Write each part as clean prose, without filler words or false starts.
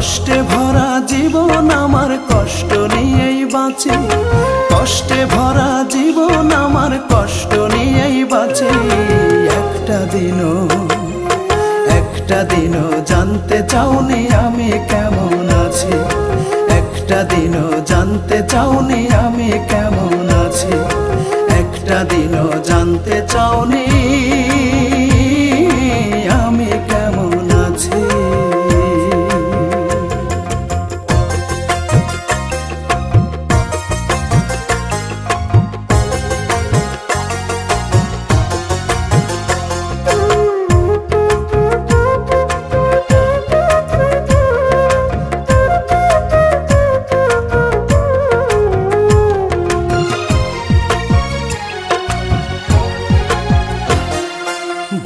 কষ্টে ভরা জীবন আমার, কষ্ট নিয়েই বাঁচি। কষ্টে ভরা জীবন আমার, কষ্ট নিয়েই বাঁচি। একটা দিনও জানতে চাওনি আমি কেমন আছি। একটা দিনও জানতে চাওনি আমি কেমন আছি। একটা দিনও জানতে চাওনি আমি কেমন আছি।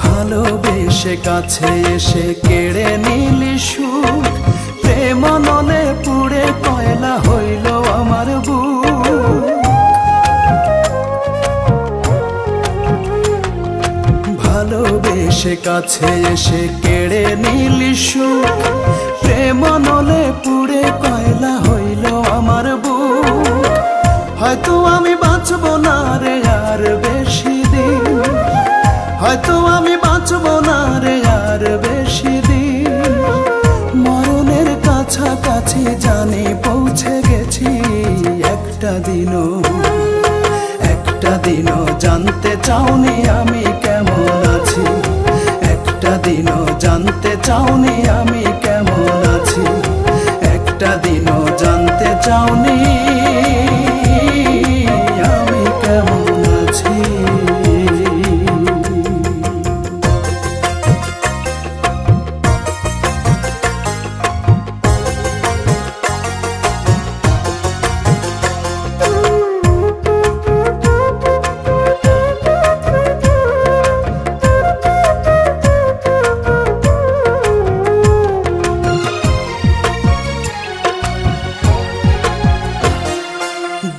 ভালোবেসে কাছে এসে কেড়ে নিলি সুখ, প্রেম নলে পুড়ে কয়লা হইল আমার বুক। ভালোবেসে কাছে এসে কেড়ে নিলি সুখ, প্রেম নলে পুড়ে কয়লা হইল আমার বুক। হয়তো আমি বাঁচব না রে আর বেশি দিন, হয়তো আমি বাঁচব না রে আর বেশি দিন। মরণের কাছাকাছি জানি পৌঁছে গেছি। একটা দিনও জানতে চাওনি আমি কেমন আছি। একটা দিনও জানতে চাওনি আমি কেমন আছি। একটা দিনও জানতে চাওনি আমি কেমন আছি।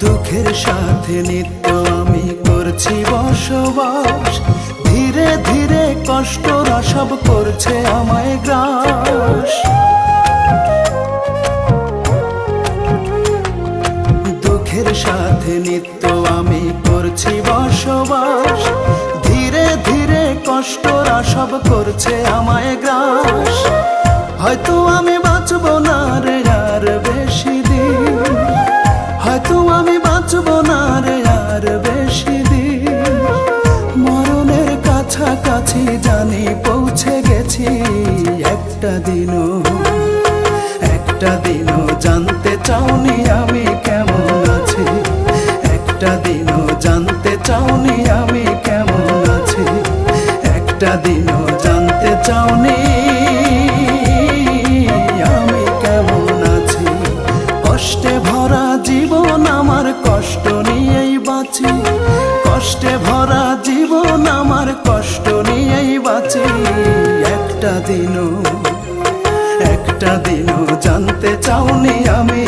দুঃখের সাথে নিত্য আমি করছি বসবাস। ধীরে ধীরে কষ্টরা সব করছে আমায় গ্রাস। দুঃখের সাথে নিত্য আমি করছি বসবাস। ধীরে ধীরে কষ্টরা সব করছে আমায় গ্রাস। হয়তো আমি বাঁচব না রে আর বেশি দিন, হয়তো আমি বাঁচব না রে আর বেশি দিন। মরণের কাছাকাছি জানি পৌঁছে গেছি। একটা দিনও জানতে চাওনি আমি কেমন আছি। একটা দিনও জানতে চাওনি আমি কেমন আছি। একটা দিনও জানতে চাওনি আমি কেমন আছি। কষ্টে ভরা জীবন আমার, কষ্ট নিয়েই বাঁচি। কষ্টে ভরা জীবন আমার, কষ্ট নিয়েই বাঁচি। একটা দিনও জানতে চাওনি আমি